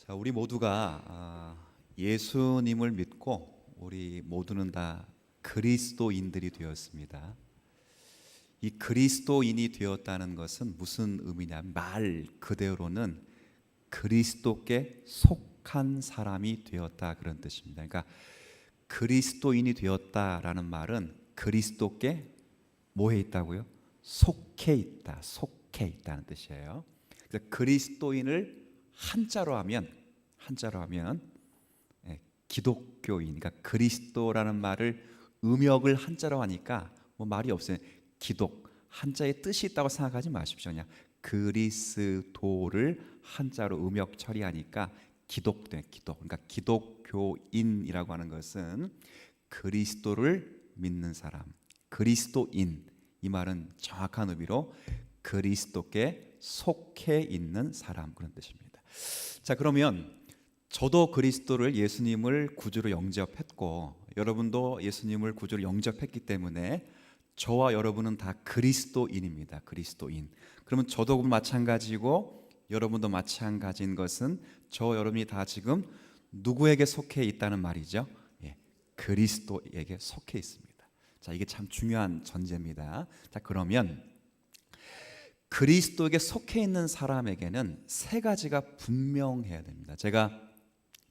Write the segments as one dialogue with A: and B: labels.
A: 자, 우리 모두가 예수님을 믿고 우리 모두는 다 그리스도인들이 되었습니다. 이 그리스도인이 되었다는 것은 무슨 의미냐면 말 그대로는 그리스도께 속한 사람이 되었다 그런 뜻입니다. 그러니까 그리스도인이 되었다라는 말은 그리스도께 뭐해 있다고요? 속해 있다, 속해 있다는 뜻이에요. 그래서 그리스도인을 한자로 하면 기독교인, 그러니까 그리스도라는 말을 음역을 한자로 하니까 뭐 말이 없어요. 기독 한자에 뜻이 있다고 생각하지 마십시오. 그냥 그리스도를 한자로 음역 처리하니까 기독. 그러니까 기독교인이라고 하는 것은 그리스도를 믿는 사람, 그리스도인. 이 말은 정확한 의미로 그리스도께 속해 있는 사람 그런 뜻입니다. 자, 그러면 저도 그리스도를 예수님을 구주로 영접했고 여러분도 예수님을 구주로 영접했기 때문에 저와 여러분은 다 그리스도인입니다. 그리스도인. 그러면 저도 마찬가지고 여러분도 마찬가지인 것은 저 여러분이 다 지금 누구에게 속해 있다는 말이죠? 그리스도에게 속해 있습니다. 자, 이게 참 중요한 전제입니다. 자, 그러면 그리스도에게 속해 있는 사람에게는 세 가지가 분명해야 됩니다. 제가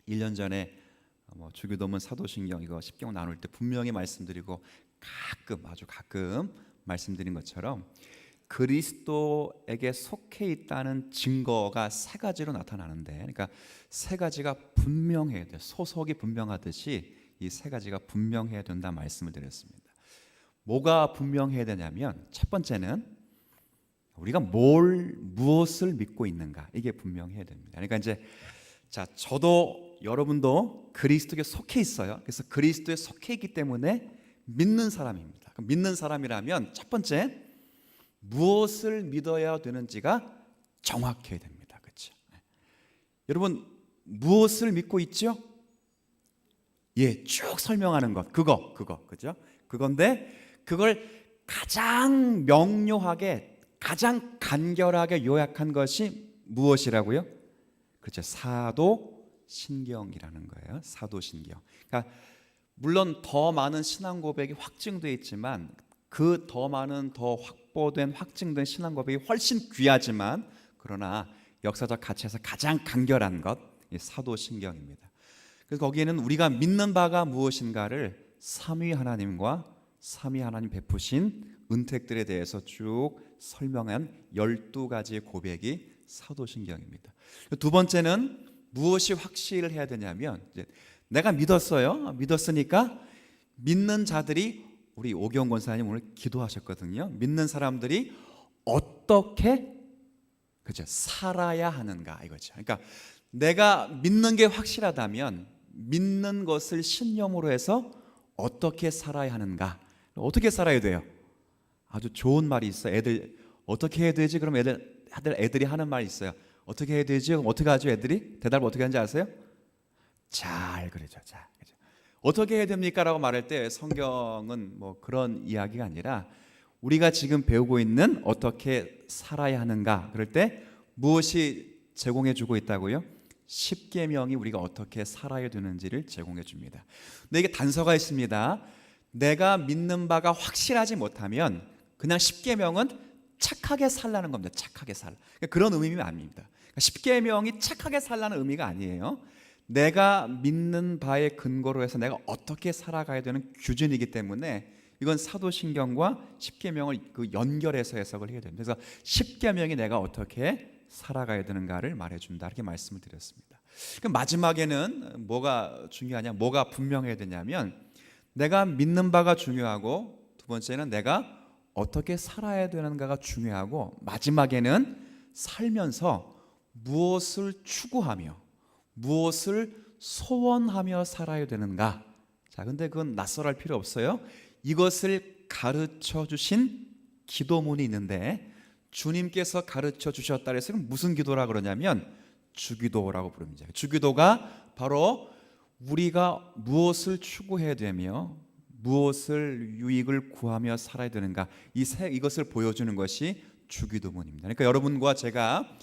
A: 1년 전에 주기도문 사도신경 이거 10경 나눌 때 분명히 말씀드리고 아주 가끔 말씀드린 것처럼 그리스도에게 속해 있다는 증거가 세 가지로 나타나는데, 그러니까 세 가지가 분명해야 돼요. 소속이 분명하듯이 이 세 가지가 분명해야 된다 말씀을 드렸습니다. 뭐가 분명해야 되냐면 첫 번째는 우리가 무엇을 믿고 있는가, 이게 분명해야 됩니다. 그러니까 이제 저도 여러분도 그리스도에 속해 있어요. 그래서 그리스도에 속해 있기 때문에 믿는 사람입니다. 믿는 사람이라면 첫 번째 무엇을 믿어야 되는지가 정확해야 됩니다. 그렇죠? 여러분 무엇을 믿고 있죠? 쭉 설명하는 것 그거 그죠? 그건데 그걸 가장 명료하게 가장 간결하게 요약한 것이 무엇이라고요? 그렇죠. 사도신경이라는 거예요. 사도신경. 그러니까 물론 더 많은 신앙 고백이 확증되어 있지만 그 더 많은 더 확보된 확증된 신앙 고백이 훨씬 귀하지만 그러나 역사적 가치에서 가장 간결한 것, 이 사도신경입니다. 그래서 거기에는 우리가 믿는 바가 무엇인가를 삼위 하나님과 삼위 하나님 베푸신 은택들에 대해서 쭉 설명한 12가지의 고백이 사도신경입니다. 두 번째는 무엇이 확실해야 되냐면 내가 믿었으니까 믿는 자들이, 우리 오경 권사님 오늘 기도하셨거든요. 믿는 사람들이 어떻게 살아야 하는가 이거죠. 그러니까 내가 믿는 게 확실하다면 믿는 것을 신념으로 해서 어떻게 살아야 하는가, 어떻게 살아야 돼요? 아주 좋은 말이 있어요. 애들 어떻게 해야 되지? 그럼 애들이 하는 말이 있어요. 어떻게 해야 되지? 그럼 어떻게 하죠? 애들이 대답을 어떻게 하는지 아세요? 잘 그러죠. 잘. 어떻게 해야 됩니까? 라고 말할 때 성경은 뭐 그런 이야기가 아니라 우리가 지금 배우고 있는 어떻게 살아야 하는가, 그럴 때 무엇이 제공해 주고 있다고요? 십계명이 우리가 어떻게 살아야 되는지를 제공해 줍니다. 근데 이게 단서가 있습니다. 내가 믿는 바가 확실하지 못하면 그냥 십계명은 착하게 살라는 겁니다. 착하게 살. 그런 의미는 아닙니다. 십계명이 착하게 살라는 의미가 아니에요. 내가 믿는 바에 근거로 해서 내가 어떻게 살아가야 되는 규준이기 때문에 이건 사도신경과 십계명을 연결해서 해석을 해야 됩니다. 그래서 십계명이 내가 어떻게 살아가야 되는가를 말해준다, 이렇게 말씀을 드렸습니다. 마지막에는 뭐가 중요하냐, 뭐가 분명해야 되냐면 내가 믿는 바가 중요하고, 두 번째는 내가 어떻게 살아야 되는가가 중요하고, 마지막에는 살면서 무엇을 추구하며 무엇을 소원하며 살아야 되는가. 근데 그건 낯설할 필요 없어요. 이것을 가르쳐 주신 기도문이 있는데 주님께서 가르쳐 주셨다 그래서 무슨 기도라 그러냐면 주기도라고 부릅니다. 주기도가 바로 우리가 무엇을 추구해야 되며 무엇을 유익을 구하며 살아야 되는가, 이것을 보여주는 것이 주기도문입니다. 그러니까 여러분과 제가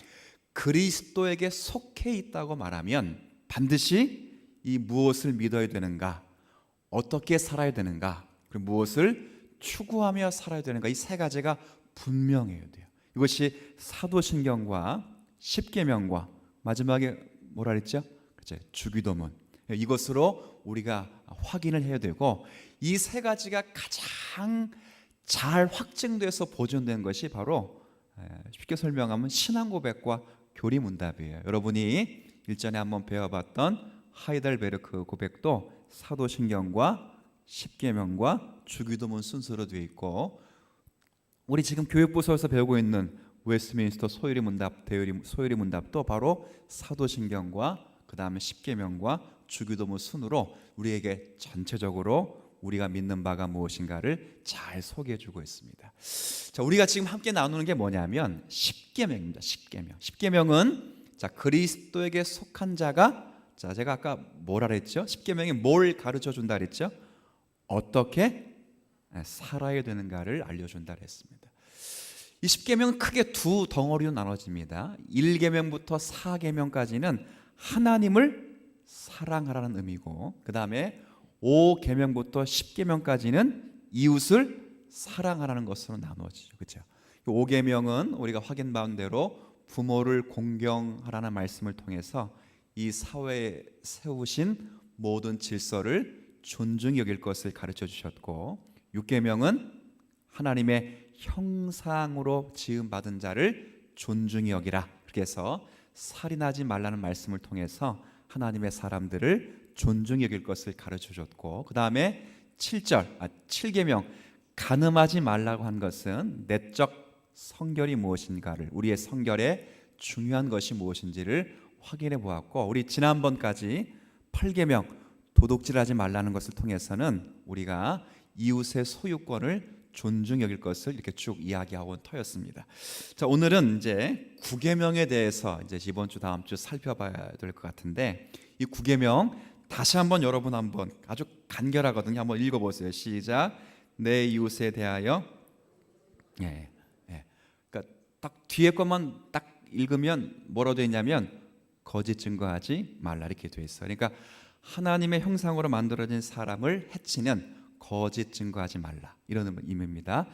A: 그리스도에게 속해 있다고 말하면 반드시 이 무엇을 믿어야 되는가, 어떻게 살아야 되는가, 그리고 무엇을 추구하며 살아야 되는가, 이 세 가지가 분명해야 돼요. 이것이 사도신경과 십계명과 마지막에 뭐라 그랬죠? 그렇죠? 주기도문. 이것으로 우리가 확인을 해야 되고, 이 세 가지가 가장 잘 확증돼서 보존된 것이 바로 쉽게 설명하면 신앙 고백과 교리문답이에요. 여러분이 일전에 한번 배워봤던 하이델베르크 고백도 사도신경과 십계명과 주기도문 순서로 되어 있고, 우리 지금 교육부서에서 배우고 있는 웨스트민스터 소요리 문답, 대요리 소요리 문답도 바로 사도신경과 그 다음에 십계명과 주기도문 순으로 우리에게 전체적으로 우리가 믿는 바가 무엇인가를 잘 소개해주고 있습니다. 자, 우리가 지금 함께 나누는 게 뭐냐면 십계명입니다. 십계명. 십계명은 자, 그리스도에게 속한 자가, 자, 제가 아까 뭐라 그랬죠? 십계명이 뭘 가르쳐 준다 그랬죠? 어떻게 살아야 되는가를 알려준다 그랬습니다. 이 십계명은 크게 두 덩어리로 나눠집니다. 1계명부터 4계명까지는 하나님을 사랑하라는 의미고, 그 다음에 5계명부터 10계명까지는 이웃을 사랑하라는 것으로 나누어지죠. 그렇죠? 5계명은 우리가 확인받은 대로 부모를 공경하라는 말씀을 통해서 이 사회에 세우신 모든 질서를 존중히 여길 것을 가르쳐 주셨고, 6계명은 하나님의 형상으로 지음받은 자를 존중히 여기라, 그렇게 해서 살인하지 말라는 말씀을 통해서 하나님의 사람들을 존중히 여길 것을 가르쳐 줬고, 그 다음에 7계명 간음하지 말라고 한 것은 내적 성결이 무엇인가를, 우리의 성결에 중요한 것이 무엇인지를 확인해 보았고, 우리 지난번까지 8계명 도둑질하지 말라는 것을 통해서는 우리가 이웃의 소유권을 존중 여길 것을 이렇게 쭉 이야기하고 온 터였습니다. 자, 오늘은 이제 9계명에 대해서 이제 이번 주 다음 주 살펴봐야 될 것 같은데, 이 9계명 다시 한번 여러분 한번 아주 간결하거든요. 한번 읽어보세요. 시작. 내 이웃에 대하여. 그러니까 딱 뒤에 것만 딱 읽으면 뭐라고 되어 있냐면 거짓 증거하지 말라 이렇게 되어 있어요. 그러니까 하나님의 형상으로 만들어진 사람을 해치는 거짓 증거하지 말라, 이런 의미입니다.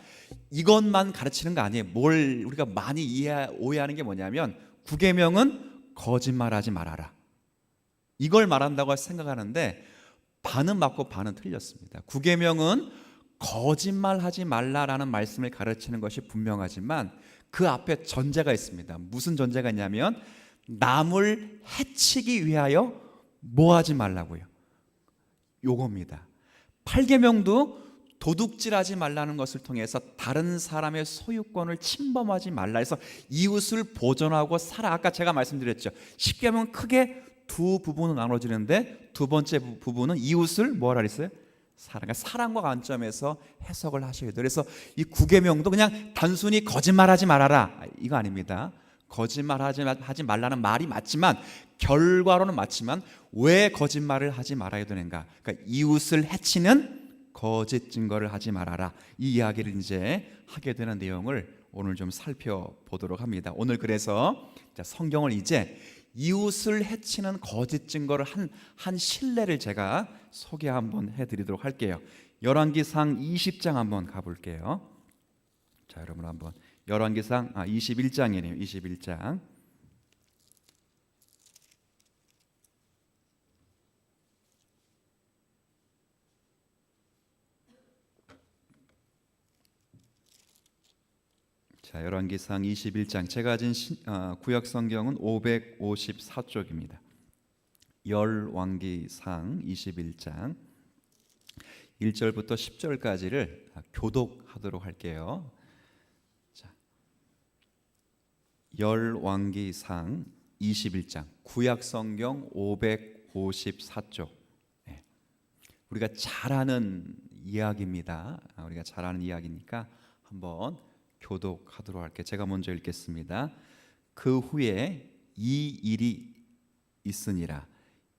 A: 이것만 가르치는 거 아니에요. 뭘 우리가 많이 오해하는 게 뭐냐면 9계명은 거짓말하지 말아라, 이걸 말한다고 생각하는데 반은 맞고 반은 틀렸습니다. 9계명은 거짓말하지 말라라는 말씀을 가르치는 것이 분명하지만 그 앞에 전제가 있습니다. 무슨 전제가 있냐면 남을 해치기 위하여 뭐하지 말라고요. 요겁니다. 8계명도 도둑질하지 말라는 것을 통해서 다른 사람의 소유권을 침범하지 말라 해서 이웃을 보존하고 살아. 아까 제가 말씀드렸죠. 10계명은 크게 두 부분으로 나눠지는데 두 번째 부분은 이웃을 뭐하라 그랬어요? 사랑과 관점에서 해석을 하셔야 돼요. 그래서 이 9계명도 그냥 단순히 거짓말하지 말아라, 이거 아닙니다. 거짓말하지 말라는 말이 맞지만, 결과로는 맞지만 왜 거짓말을 하지 말아야 되는가? 그러니까 이웃을 해치는 거짓 증거를 하지 말아라, 이 이야기를 이제 하게 되는 내용을 오늘 좀 살펴보도록 합니다. 오늘 그래서 성경을 이제 이웃을 해치는 거짓 증거를 한 실례를 제가 소개 한번 해드리도록 할게요. 열왕기상 20장 한번 가볼게요. 자, 여러분 한번 열왕기상 21장이네요. 21장. 자, 열왕기상 21장. 제가 가진 구약 성경은 554쪽입니다. 열왕기상 21장 1절부터 10절까지를 교독하도록 할게요. 자, 열왕기상 21장 구약 성경 554쪽. 우리가 잘 아는 이야기입니다. 우리가 잘 아는 이야기니까 한번 교독하도록 할게요. 제가 먼저 읽겠습니다. 그 후에 이 일이 있으니라.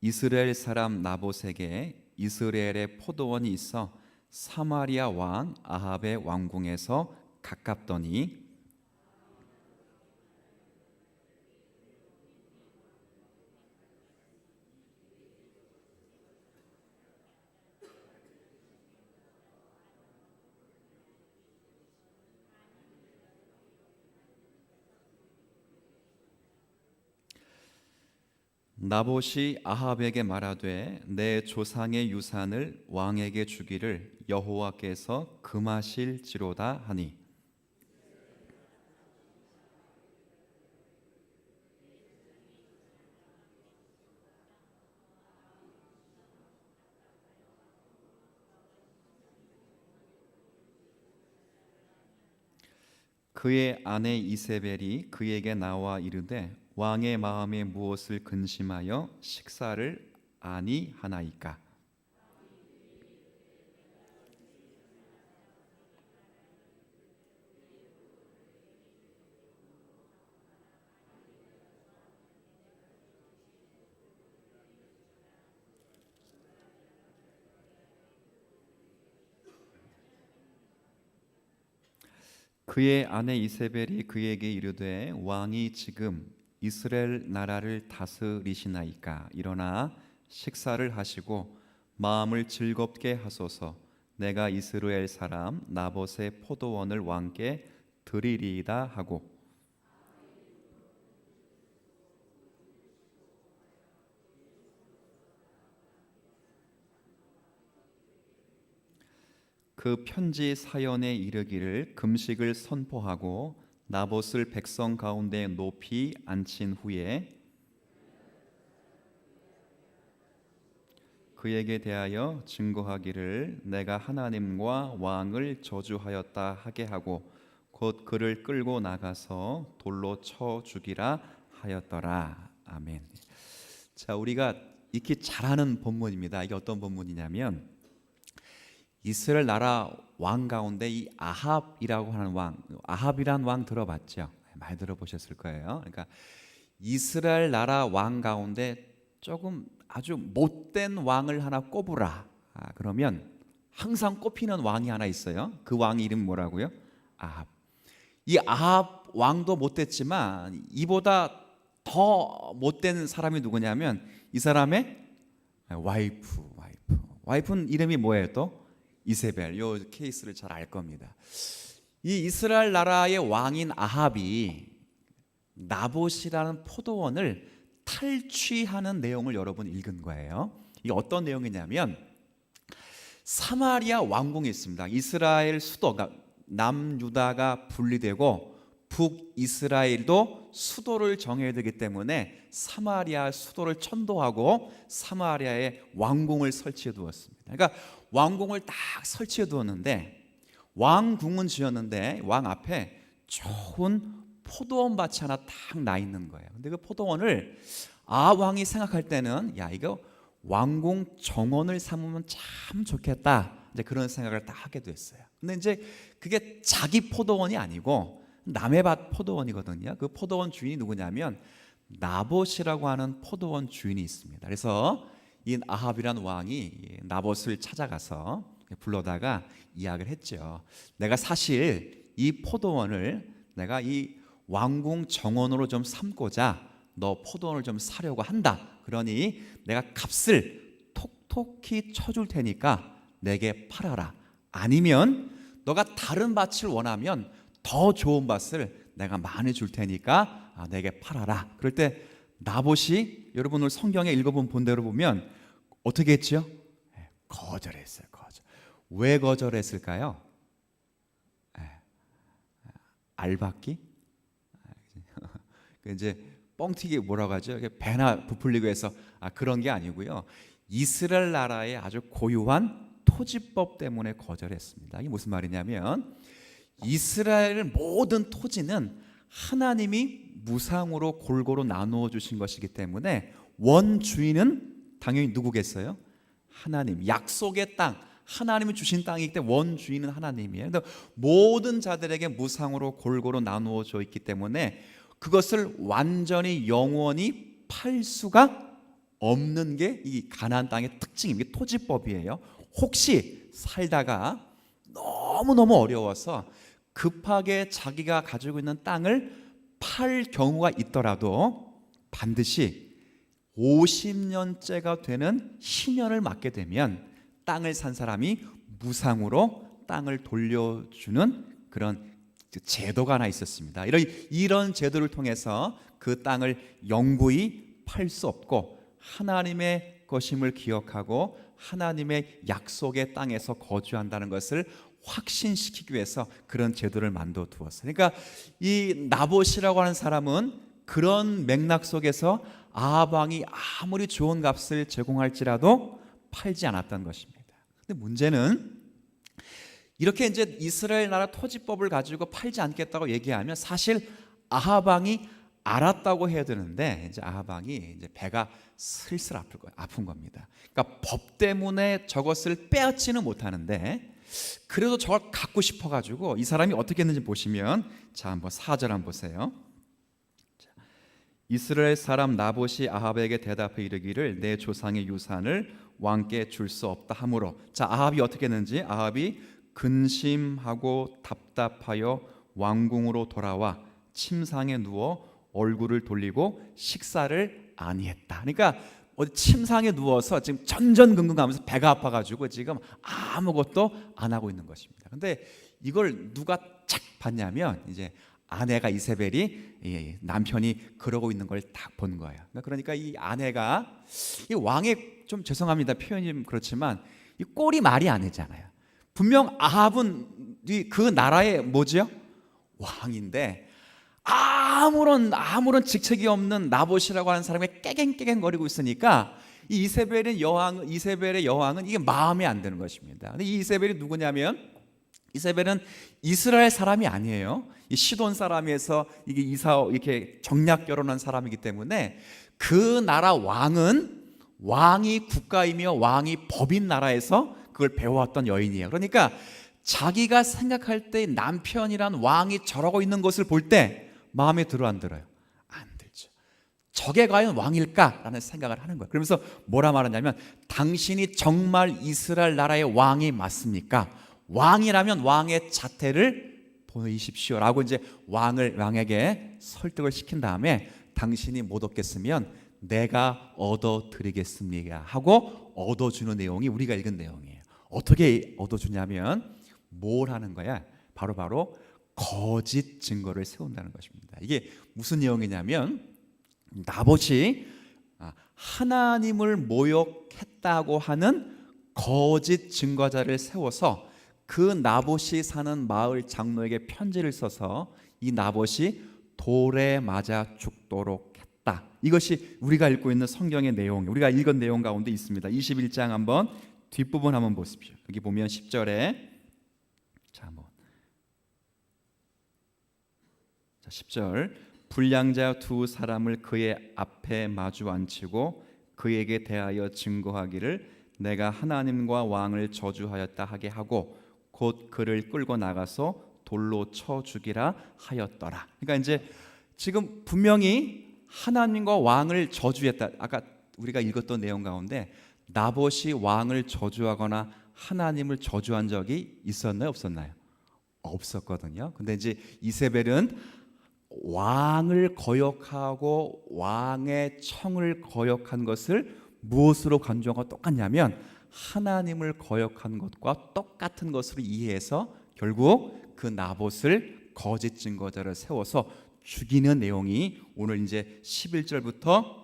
A: 이스라엘 사람 나봇에게 이스라엘의 포도원이 있어 사마리아 왕 아합의 왕궁에서 가깝더니 나봇이 아합에게 말하되 내 조상의 유산을 왕에게 주기를 여호와께서 금하실지로다 하니 그의 아내 이세벨이 그에게 나와 이르되 왕의 마음에 무엇을 근심하여 식사를 아니하나이까. 그의 아내 이세벨이 그에게 이르되 왕이 지금 이스라엘 나라를 다스리시나이까. 일어나 식사를 하시고 마음을 즐겁게 하소서. 내가 이스라엘 사람 나봇의 포도원을 왕께 드리리이다 하고 그 편지 사연에 이르기를 금식을 선포하고 나봇을 백성 가운데 높이 앉힌 후에 그에게 대하여 증거하기를 내가 하나님과 왕을 저주하였다 하게 하고 곧 그를 끌고 나가서 돌로 쳐 죽이라 하였더라. 아멘. 자, 우리가 익히 잘 아는 본문입니다. 이게 어떤 본문이냐면 이스라엘 나라 왕 가운데 이 아합이라고 하는 왕, 아합이란 왕 들어봤죠? 많이 들어보셨을 거예요. 그러니까 이스라엘 나라 왕 가운데 조금 아주 못된 왕을 하나 꼽으라. 그러면 항상 꼽히는 왕이 하나 있어요. 그 왕 이름 뭐라고요? 아합. 이 아합 왕도 못됐지만 이보다 더 못된 사람이 누구냐면 이 사람의 와이프는 이름이 뭐예요 또? 이세벨. 요 케이스를 잘 알 겁니다. 이 이스라엘 나라의 왕인 아합이 나봇이라는 포도원을 탈취하는 내용을 여러분 읽은 거예요. 이게 어떤 내용이냐면 사마리아 왕궁이 있습니다. 이스라엘 수도가 남유다가 분리되고 북이스라엘도 수도를 정해야 되기 때문에 사마리아 수도를 천도하고 사마리아에 왕궁을 설치해 두었습니다. 그러니까 왕궁을 딱 설치해 두었는데 왕궁은 지었는데 왕 앞에 좋은 포도원 밭이 하나 딱 나 있는 거예요. 근데 그 포도원을 왕이 생각할 때는 야 이거 왕궁 정원을 삼으면 참 좋겠다. 이제 그런 생각을 딱 하게 됐어요. 근데 이제 그게 자기 포도원이 아니고 남의 밭 포도원이거든요. 그 포도원 주인이 누구냐면 나봇이라고 하는 포도원 주인이 있습니다. 그래서 이 아합이라는 왕이 나봇을 찾아가서 불러다가 이야기를 했죠. 내가 사실 이 포도원을 내가 이 왕궁 정원으로 좀 삼고자 너 포도원을 좀 사려고 한다. 그러니 내가 값을 톡톡히 쳐줄 테니까 내게 팔아라. 아니면 너가 다른 밭을 원하면 더 좋은 밭을 내가 많이 줄 테니까 내게 팔아라. 그럴 때 나봇이 여러분 오늘 성경에 읽어본 본대로 보면 어떻게 했죠? 거절했어요. 왜 거절했을까요? 알박기? 이제 뻥튀기 뭐라고 하죠? 배나 부풀리고 해서 그런 게 아니고요. 이스라엘 나라의 아주 고유한 토지법 때문에 거절했습니다. 이게 무슨 말이냐면 이스라엘 모든 토지는 하나님이 무상으로 골고루 나누어 주신 것이기 때문에 원주인은 당연히 누구겠어요? 하나님. 약속의 땅, 하나님이 주신 땅이기 때문에 원주인은 하나님이에요. 모든 자들에게 무상으로 골고루 나누어져 있기 때문에 그것을 완전히 영원히 팔 수가 없는 게 이 가나안 땅의 특징입니다. 토지법이에요. 혹시 살다가 너무너무 어려워서 급하게 자기가 가지고 있는 땅을 팔 경우가 있더라도 반드시 50년째가 되는 희년을 맞게 되면 땅을 산 사람이 무상으로 땅을 돌려주는 그런 제도가 하나 있었습니다. 이런 제도를 통해서 그 땅을 영구히 팔 수 없고 하나님의 것임을 기억하고 하나님의 약속의 땅에서 거주한다는 것을 확신시키기 위해서 그런 제도를 만들어 두었어요. 그러니까 이 나봇이라고 하는 사람은 그런 맥락 속에서 아합 왕이 아무리 좋은 값을 제공할지라도 팔지 않았던 것입니다. 근데 문제는 이렇게 이제 이스라엘 나라 토지법을 가지고 팔지 않겠다고 얘기하면 사실 아합 왕이 알았다고 해야 되는데 이제 아합 왕이 이제 배가 슬슬 아픈 겁니다. 그러니까 법 때문에 저것을 빼앗지는 못하는데 그래도 저걸 갖고 싶어 가지고 이 사람이 어떻게 했는지 보시면 자 한번 4절 한번 보세요. 이스라엘 사람 나봇이 아합에게 대답해 이르기를 내 조상의 유산을 왕께 줄 수 없다 하므로 자 아합이 어떻게 했는지 아합이 근심하고 답답하여 왕궁으로 돌아와 침상에 누워 얼굴을 돌리고 식사를 아니했다. 그러니까 침상에 누워서 지금 전전긍긍하면서 배가 아파가지고 지금 아무것도 안 하고 있는 것입니다. 근데 이걸 누가 착 봤냐면 이제 아내가 이세벨이 남편이 그러고 있는 걸 딱 본 거예요. 그러니까 이 아내가 이 왕의 좀 죄송합니다 표현이 좀 그렇지만 이 꼴이 말이 아니잖아요. 분명 아합은 그 나라의 뭐죠? 왕인데 아무런 직책이 없는 나봇이라고 하는 사람이 깨갱깨갱거리고 있으니까 이 이세벨의 여왕은 이게 마음에 안 드는 것입니다. 근데 이 이세벨이 누구냐면 이세벨은 이스라엘 사람이 아니에요. 이 시돈 사람에서 이게 이렇게 정략 결혼한 사람이기 때문에 그 나라 왕이 국가이며 왕이 법인 나라에서 그걸 배워왔던 여인이에요. 그러니까 자기가 생각할 때 남편이란 왕이 저러고 있는 것을 볼 때 마음에 들어 안 들어요? 안 들죠. 저게 과연 왕일까라는 생각을 하는 거예요. 그러면서 뭐라 말하냐면 당신이 정말 이스라엘 나라의 왕이 맞습니까? 왕이라면 왕의 자태를 보이십시오 라고 이제 왕에게 설득을 시킨 다음에 당신이 못 얻겠으면 내가 얻어드리겠습니다 하고 얻어주는 내용이 우리가 읽은 내용이에요. 어떻게 얻어주냐면 뭘 하는 거야? 바로 거짓 증거를 세운다는 것입니다. 이게 무슨 내용이냐면 나봇이 하나님을 모욕했다고 하는 거짓 증거자를 세워서 그 나봇이 사는 마을 장로에게 편지를 써서 이 나봇이 돌에 맞아 죽도록 했다. 이것이 우리가 읽고 있는 성경의 내용, 우리가 읽은 내용 가운데 있습니다. 21장 한번 뒷부분 한번 보십시오. 여기 보면 10절에 10절 불량자 두 사람을 그의 앞에 마주 앉히고 그에게 대하여 증거하기를 내가 하나님과 왕을 저주하였다 하게 하고 곧 그를 끌고 나가서 돌로 쳐 죽이라 하였더라. 그러니까 이제 지금 분명히 하나님과 왕을 저주했다. 아까 우리가 읽었던 내용 가운데 나봇이 왕을 저주하거나 하나님을 저주한 적이 있었나요? 없었나요? 없었거든요. 근데 이제 이세벨은 왕을 거역하고 왕의 청을 거역한 것을 무엇으로 간주하고 똑같냐면 하나님을 거역한 것과 똑같은 것으로 이해해서 결국 그 나봇을 거짓 증거자를 세워서 죽이는 내용이 오늘 이제 11절부터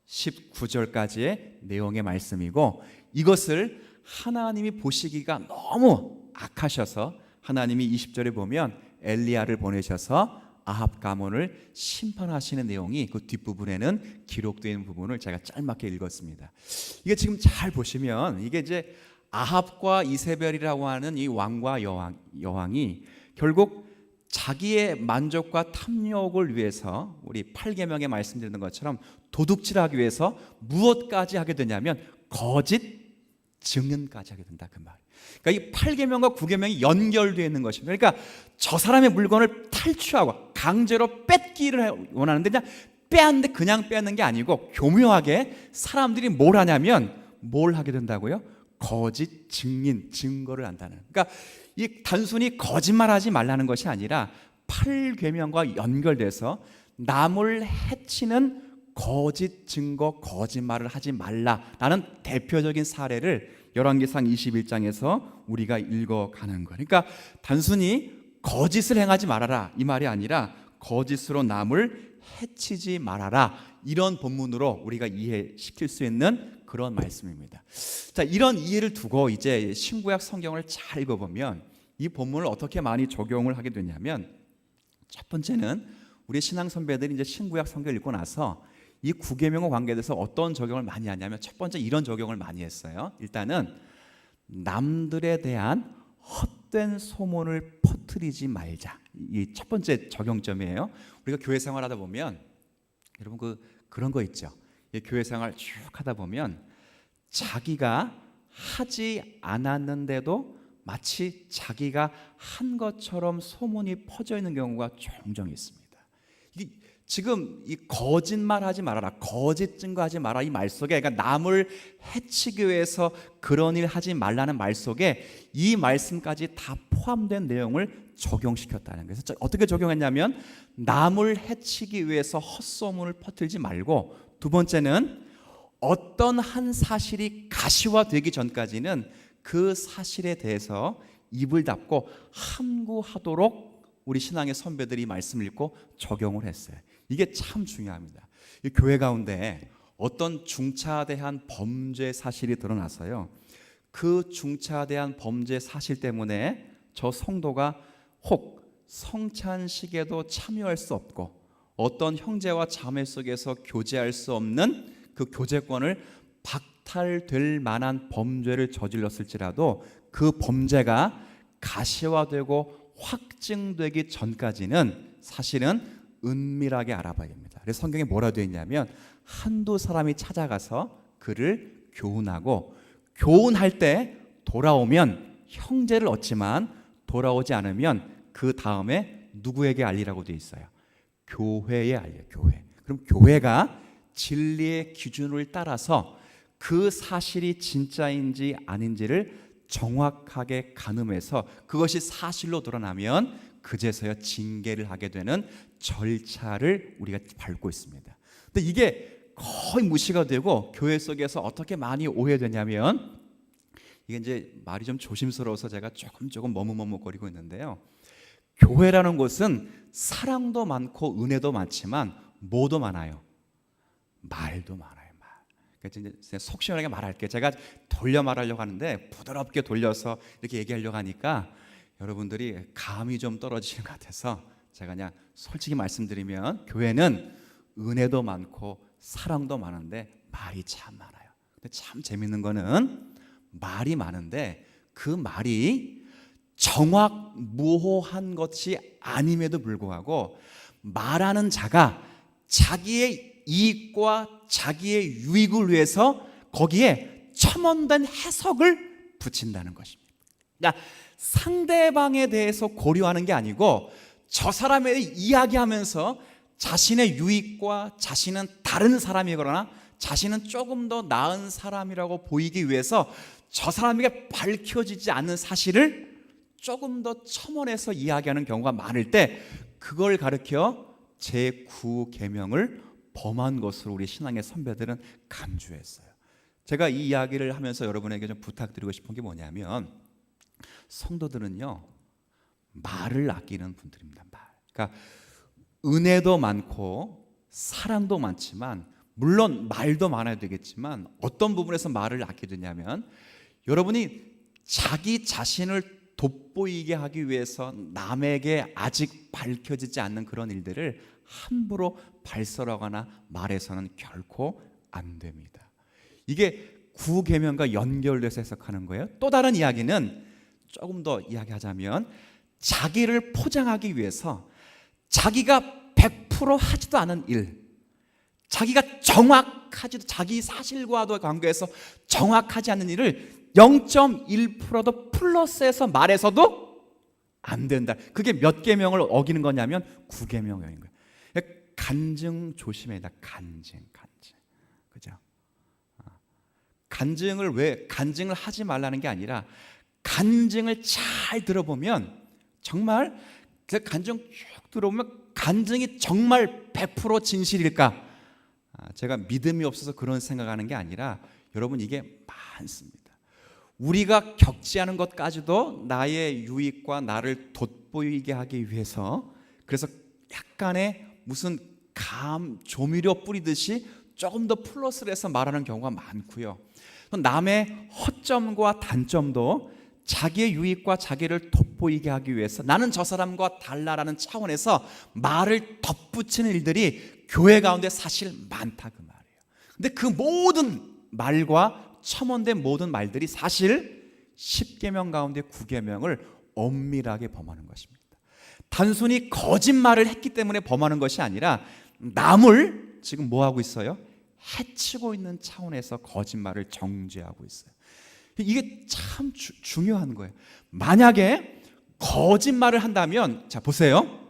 A: 19절까지의 내용의 말씀이고 이것을 하나님이 보시기가 너무 악하셔서 하나님이 20절에 보면 엘리야를 보내셔서 아합 가문을 심판하시는 내용이 그 뒷부분에는 기록되어 있는 부분을 제가 짤막하게 읽었습니다. 이게 지금 잘 보시면 이게 이제 아합과 이세벨이라고 하는 이 왕과 여왕이 결국 자기의 만족과 탐욕을 위해서 우리 8계명에 말씀드리는 것처럼 도둑질하기 위해서 무엇까지 하게 되냐면 거짓 증언까지 하게 된다 그 말. 그러니까 이 8계명과 9계명이 연결되어 있는 것입니다. 그러니까 저 사람의 물건을 탈취하고 강제로 뺏기를 원하는데 그냥 빼앗는데 그냥 빼앗는 게 아니고 교묘하게 사람들이 뭘 하냐면 뭘 하게 된다고요? 거짓 증거를 한다는. 그러니까 이 단순히 거짓말하지 말라는 것이 아니라 8계명과 연결돼서 남을 해치는 거짓 증거, 거짓말을 하지 말라라는 대표적인 사례를 열왕기상 21장에서 우리가 읽어가는 거예요. 그러니까 단순히 거짓을 행하지 말아라 이 말이 아니라 거짓으로 남을 해치지 말아라. 이런 본문으로 우리가 이해시킬 수 있는 그런 말씀입니다. 자, 이런 이해를 두고 이제 신구약 성경을 잘 읽어보면 이 본문을 어떻게 많이 적용을 하게 되냐면, 첫 번째는 우리 신앙 선배들이 이제 신구약 성경을 읽고 나서 이 구계명과 관계돼서 어떤 적용을 많이 하냐면, 첫 번째 이런 적용을 많이 했어요. 일단은 남들에 대한 헛된 소문을 퍼뜨리지 말자. 이 첫 번째 적용점이에요. 우리가 교회 생활하다 보면 여러분 그런 거 있죠. 교회 생활 쭉 하다 보면 자기가 하지 않았는데도 마치 자기가 한 것처럼 소문이 퍼져 있는 경우가 종종 있습니다. 이게 지금 이 거짓말하지 말아라, 거짓 증거하지 마라, 이 말 속에, 그러니까 남을 해치기 위해서 그런 일 하지 말라는 말 속에 이 말씀까지 다 포함된 내용을 적용시켰다는 거예요. 그래서 어떻게 적용했냐면, 남을 해치기 위해서 헛소문을 퍼뜨리지 말고, 두 번째는 어떤 한 사실이 가시화되기 전까지는 그 사실에 대해서 입을 닫고 함구하도록 우리 신앙의 선배들이 말씀을 읽고 적용을 했어요. 이게 참 중요합니다. 이 교회 가운데 어떤 중차대한 범죄 사실이 드러나서요, 그 중차대한 범죄 사실 때문에 저 성도가 혹 성찬식에도 참여할 수 없고 어떤 형제와 자매 속에서 교제할 수 없는 그 교제권을 박탈될 만한 범죄를 저질렀을지라도 그 범죄가 가시화되고 확증되기 전까지는 사실은 은밀하게 알아봐야 됩니다. 그래서 성경에 뭐라 되어 있냐면, 한두 사람이 찾아가서 그를 교훈하고, 교훈할 때 돌아오면 형제를 얻지만 돌아오지 않으면 그 다음에 누구에게 알리라고 되어 있어요? 교회에 알려요. 교회. 그럼 교회가 진리의 기준을 따라서 그 사실이 진짜인지 아닌지를 정확하게 가늠해서 그것이 사실로 드러나면 그제서야 징계를 하게 되는 절차를 우리가 밟고 있습니다. 근데 이게 거의 무시가 되고 교회 속에서 어떻게 많이 오해되냐면, 이게 이제 말이 좀 조심스러워서 제가 조금 머뭇머뭇거리고 있는데요, 교회라는 곳은 사랑도 많고 은혜도 많지만 뭐도 많아요? 말도 많아요. 그러니까 이제 속 시원하게 말할게요. 제가 돌려 말하려고 하는데 부드럽게 돌려서 이렇게 얘기하려고 하니까 여러분들이 감이 좀 떨어지는 것 같아서 제가 그냥 솔직히 말씀드리면, 교회는 은혜도 많고 사랑도 많은데 말이 참 많아요. 근데 참 재밌는 거는 말이 많은데 그 말이 정확무호한 것이 아님에도 불구하고 말하는 자가 자기의 이익과 자기의 유익을 위해서 거기에 첨언된 해석을 붙인다는 것입니다. 그러니까 상대방에 대해서 고려하는 게 아니고 저 사람에 대해 이야기하면서 자신의 유익과 자신은 다른 사람이거나 자신은 조금 더 나은 사람이라고 보이기 위해서 저 사람에게 밝혀지지 않는 사실을 조금 더 첨언해서 이야기하는 경우가 많을 때, 그걸 가르쳐 제9계명을 범한 것으로 우리 신앙의 선배들은 간주했어요. 제가 이 이야기를 하면서 여러분에게 좀 부탁드리고 싶은 게 뭐냐면, 성도들은요 말을 아끼는 분들입니다. 그러니까 은혜도 많고 사랑도 많지만, 물론 말도 많아야 되겠지만 어떤 부분에서 말을 아끼게 되냐면, 여러분이 자기 자신을 돋보이게 하기 위해서 남에게 아직 밝혀지지 않는 그런 일들을 함부로 발설하거나 말해서는 결코 안 됩니다. 이게 구계명과 연결돼서 해석하는 거예요. 또 다른 이야기는, 조금 더 이야기하자면, 자기를 포장하기 위해서 자기가 100% 하지도 않은 일, 자기가 정확하지도, 자기 사실과도 관계해서 정확하지 않은 일을 0.1%도 플러스해서 말해서도 안 된다. 그게 몇 계명을 어기는 거냐면 9계명인 거예요. 간증 조심해야 돼. 간증. 그죠? 간증을 왜 간증을 하지 말라는 게 아니라, 간증을 잘 들어보면 정말 그 간증 쭉 들어보면 간증이 정말 100% 진실일까? 제가 믿음이 없어서 그런 생각하는 게 아니라, 여러분 이게 많습니다. 우리가 겪지 않은 것까지도 나의 유익과 나를 돋보이게 하기 위해서, 그래서 약간의 무슨 조미료 뿌리듯이 조금 더 플러스를 해서 말하는 경우가 많고요. 남의 허점과 단점도 자기의 유익과 자기를 돋보이게 하기 위해서 나는 저 사람과 달라라는 차원에서 말을 덧붙이는 일들이 교회 가운데 사실 많다 그 말이에요. 근데 그 모든 말과 첨언된 모든 말들이 사실 10계명 가운데 9계명을 엄밀하게 범하는 것입니다. 단순히 거짓말을 했기 때문에 범하는 것이 아니라 남을 지금 뭐 하고 있어요? 해치고 있는 차원에서 거짓말을 정죄하고 있어요. 이게 참 중요한 거예요. 만약에 거짓말을 한다면, 자 보세요.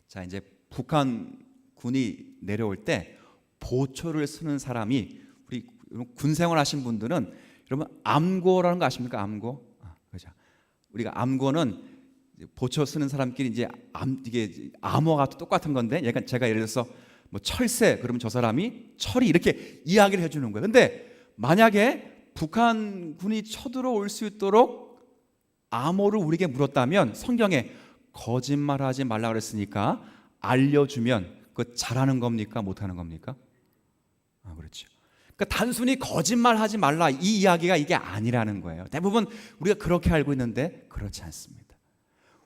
A: 자 이제 북한군이 내려올 때 보초를 쓰는 사람이, 우리 군생활 하신 분들은 여러분 암고라는 거 아십니까? 암고. 그죠? 우리가 암고는 보초 쓰는 사람끼리 이제 이게 암호가 똑같은 건데, 약간 제가 예를 들어서 뭐 철새 그러면 저 사람이 철이 이렇게 이야기를 해주는 거예요. 근데 만약에 북한군이 쳐들어올 수 있도록 암호를 우리에게 물었다면 성경에 거짓말하지 말라 그랬으니까 알려주면 그거 잘하는 겁니까? 못하는 겁니까? 그렇죠. 그러니까 단순히 거짓말하지 말라 이 이야기가 이게 아니라는 거예요. 대부분 우리가 그렇게 알고 있는데 그렇지 않습니다.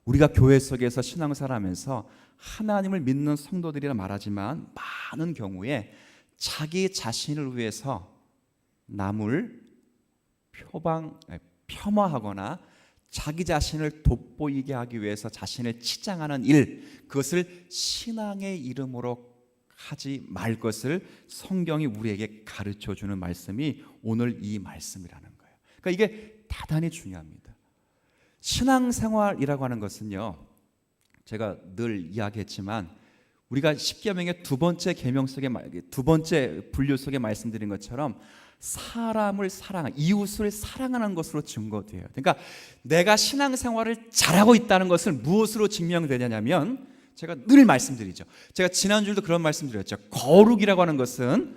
A: 우리가 교회 속에서 신앙생활하면서 하나님을 믿는 성도들이라 말하지만 많은 경우에 자기 자신을 위해서 남을 폄하하거나 자기 자신을 돋보이게 하기 위해서 자신을 치장하는 일, 그것을 신앙의 이름으로 하지 말 것을 성경이 우리에게 가르쳐주는 말씀이 오늘 이 말씀이라는 거예요. 그러니까 이게 대단히 중요합니다. 신앙생활이라고 하는 것은요, 제가 늘 이야기했지만 우리가 십계명의 두 번째 계명 속에, 두 번째 분류 속에 말씀드린 것처럼 사람을 사랑하는, 이웃을 사랑하는 것으로 증거돼요. 그러니까 내가 신앙생활을 잘하고 있다는 것을 무엇으로 증명되냐면, 제가 늘 말씀드리죠. 제가 지난주에도 그런 말씀드렸죠. 거룩이라고 하는 것은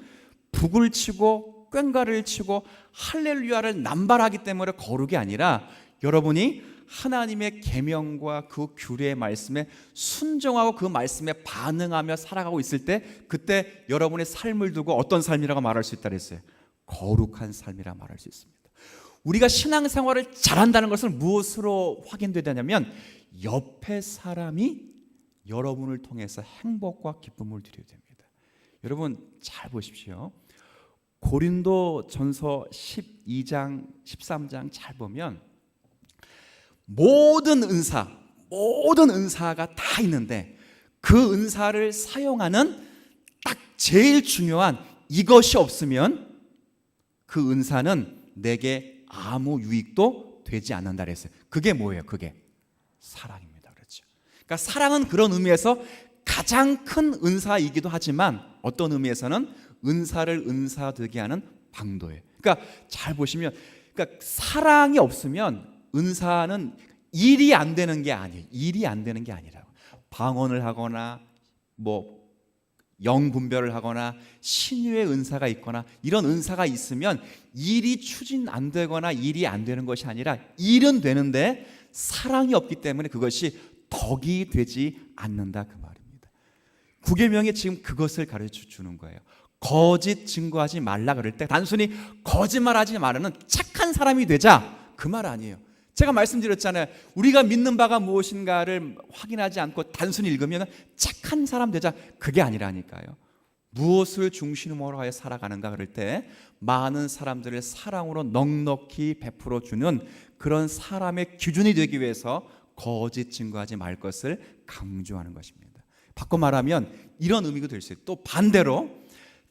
A: 북을 치고 꽹과를 치고 할렐루야를 남발하기 때문에 거룩이 아니라 여러분이 하나님의 계명과 그 규례의 말씀에 순종하고 그 말씀에 반응하며 살아가고 있을 때, 그때 여러분의 삶을 두고 어떤 삶이라고 말할 수 있다 그랬어요? 거룩한 삶이라 말할 수 있습니다. 우리가 신앙생활을 잘한다는 것을 무엇으로 확인되냐면 옆에 사람이 여러분을 통해서 행복과 기쁨을 누리게 됩니다. 여러분 잘 보십시오. 고린도 전서 12장 13장 잘 보면 모든 은사가 다 있는데 그 은사를 사용하는 딱 제일 중요한 이것이 없으면 그 은사는 내게 아무 유익도 되지 않는다 그랬어요. 그게 뭐예요? 그게 사랑입니다. 그렇죠. 그러니까 사랑은 그런 의미에서 가장 큰 은사이기도 하지만 어떤 의미에서는 은사를 은사되게 하는 방도예요. 그러니까 잘 보시면, 그러니까 사랑이 없으면 은사는 일이 안 되는 게 아니에요. 일이 안 되는 게 아니라고. 방언을 하거나 뭐 영분별을 하거나 신유의 은사가 있거나 이런 은사가 있으면 일이 추진 안 되거나 일이 안 되는 것이 아니라 일은 되는데 사랑이 없기 때문에 그것이 덕이 되지 않는다 그 말입니다. 구계명이 지금 그것을 가르쳐 주는 거예요. 거짓 증거하지 말라 그럴 때 단순히 거짓말하지 말라는 착한 사람이 되자 그 말 아니에요. 제가 말씀드렸잖아요. 우리가 믿는 바가 무엇인가를 확인하지 않고 단순히 읽으면 착한 사람 되자, 그게 아니라니까요. 무엇을 중심으로 하여 살아가는가 그럴 때 많은 사람들을 사랑으로 넉넉히 베풀어 주는 그런 사람의 기준이 되기 위해서 거짓 증거하지 말 것을 강조하는 것입니다. 바꿔 말하면 이런 의미가 될 수 있어요. 또 반대로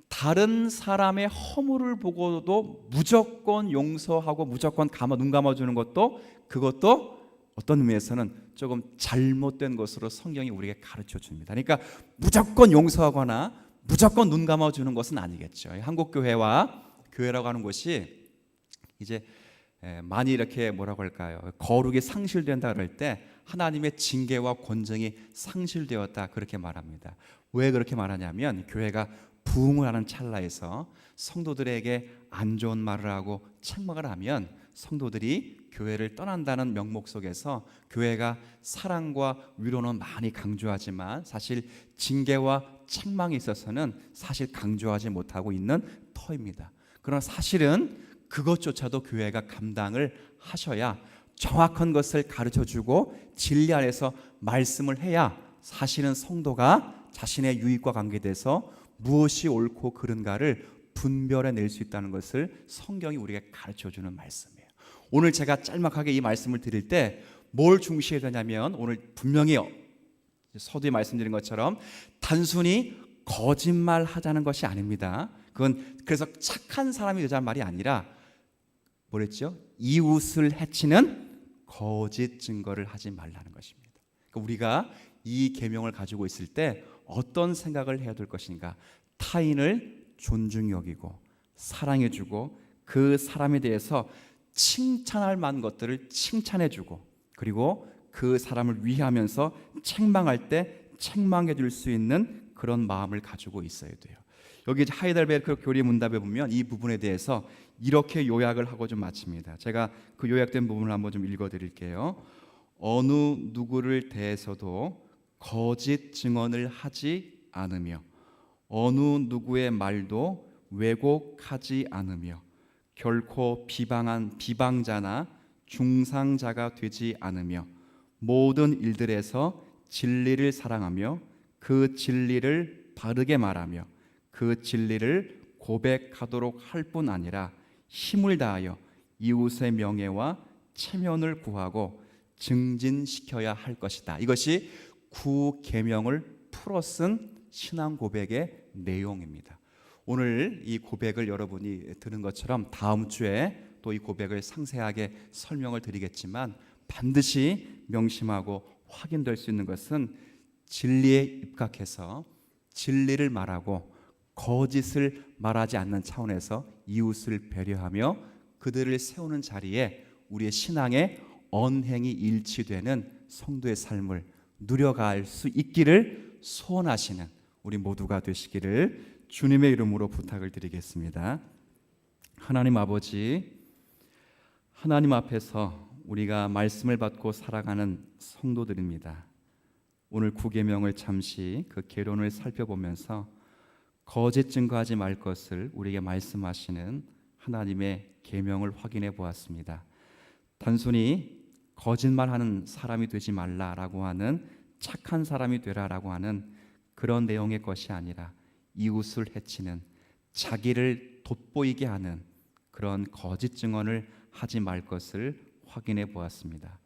A: 다른 사람의 허물을 보고도 무조건 용서하고 무조건 눈 감아주는 것도, 그것도 어떤 의미에서는 조금 잘못된 것으로 성경이 우리에게 가르쳐 줍니다. 그러니까 무조건 용서하거나 무조건 눈 감아주는 것은 아니겠죠. 한국교회와 교회라고 하는 곳이 이제 많이 이렇게 뭐라고 할까요? 거룩이 상실된다 그럴 때 하나님의 징계와 권정이 상실되었다 그렇게 말합니다. 왜 그렇게 말하냐면 교회가 부흥을 하는 찰나에서 성도들에게 안 좋은 말을 하고 책망을 하면 성도들이 교회를 떠난다는 명목 속에서 교회가 사랑과 위로는 많이 강조하지만 사실 징계와 책망에 있어서는 사실 강조하지 못하고 있는 터입니다. 그러나 사실은 그것조차도 교회가 감당을 하셔야, 정확한 것을 가르쳐주고 진리 안에서 말씀을 해야 사실은 성도가 자신의 유익과 관계돼서 무엇이 옳고 그른가를 분별해낼 수 있다는 것을 성경이 우리에게 가르쳐주는 말씀이에요. 오늘 제가 짤막하게 이 말씀을 드릴 때 뭘 중시해야 되냐면, 오늘 분명히 서두에 말씀드린 것처럼 단순히 거짓말 하자는 것이 아닙니다. 그건 그래서 착한 사람이 되자는 말이 아니라 뭐랬죠? 이웃을 해치는 거짓 증거를 하지 말라는 것입니다. 그러니까 우리가 이 계명을 가지고 있을 때 어떤 생각을 해야 될 것인가? 타인을 존중히 여기고 사랑해주고 그 사람에 대해서 칭찬할 만한 것들을 칭찬해주고, 그리고 그 사람을 위하면서 책망할 때 책망해 줄 수 있는 그런 마음을 가지고 있어야 돼요. 여기 하이델베르크 교리 문답에 보면 이 부분에 대해서 이렇게 요약을 하고 좀 마칩니다. 제가 그 요약된 부분을 한번 좀 읽어드릴게요. 어느 누구를 대해서도 거짓 증언을 하지 않으며 어느 누구의 말도 왜곡하지 않으며 결코 비방자나 중상자가 되지 않으며 모든 일들에서 진리를 사랑하며 그 진리를 바르게 말하며 그 진리를 고백하도록 할 뿐 아니라 힘을 다하여 이웃의 명예와 체면을 구하고 증진시켜야 할 것이다. 이것이 구 계명을 풀어 쓴 신앙 고백의 내용입니다. 오늘 이 고백을 여러분이 들은 것처럼 다음 주에 또 이 고백을 상세하게 설명을 드리겠지만, 반드시 명심하고 확인될 수 있는 것은 진리에 입각해서 진리를 말하고 거짓을 말하지 않는 차원에서 이웃을 배려하며 그들을 세우는 자리에 우리의 신앙의 언행이 일치되는 성도의 삶을 누려갈 수 있기를 소원하시는 우리 모두가 되시기를 주님의 이름으로 부탁을 드리겠습니다. 하나님 아버지, 하나님 앞에서 우리가 말씀을 받고 살아가는 성도들입니다. 오늘 구계명을 잠시 그 계론을 살펴보면서 거짓 증거하지 말 것을 우리에게 말씀하시는 하나님의 계명을 확인해 보았습니다. 단순히 거짓말하는 사람이 되지 말라라고 하는, 착한 사람이 되라라고 하는 그런 내용의 것이 아니라 이웃을 해치는, 자기를 돋보이게 하는 그런 거짓 증언을 하지 말 것을 확인해 보았습니다.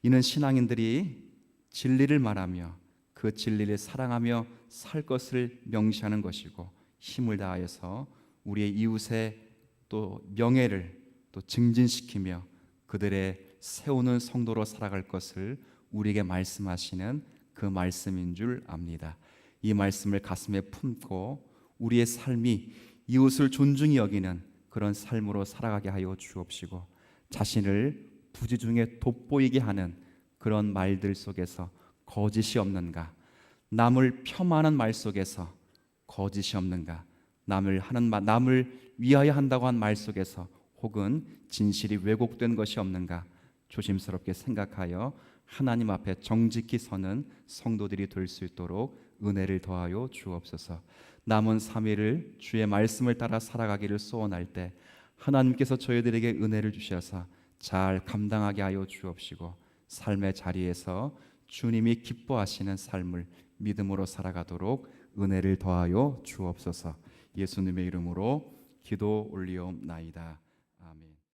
A: 이는 신앙인들이 진리를 말하며 그 진리를 사랑하며 살 것을 명시하는 것이고, 힘을 다하여서 우리의 이웃의 또 명예를 또 증진시키며 그들의 세우는 성도로 살아갈 것을 우리에게 말씀하시는 그 말씀인 줄 압니다. 이 말씀을 가슴에 품고 우리의 삶이 이웃을 존중히 여기는 그런 삶으로 살아가게 하여 주옵시고, 자신을 부지중에 돋보이게 하는 그런 말들 속에서 거짓이 없는가, 남을 폄하하는 말 속에서 거짓이 없는가, 남을 위하여 한다고 한 말 속에서 혹은 진실이 왜곡된 것이 없는가 조심스럽게 생각하여 하나님 앞에 정직히 서는 성도들이 될 수 있도록 은혜를 더하여 주옵소서. 남은 3일을 주의 말씀을 따라 살아가기를 소원할 때 하나님께서 저희들에게 은혜를 주셔서 잘 감당하게 하여 주옵시고, 삶의 자리에서 주님이 기뻐하시는 삶을 믿음으로 살아가도록 은혜를 더하여 주옵소서. 예수님의 이름으로 기도 올리옵나이다.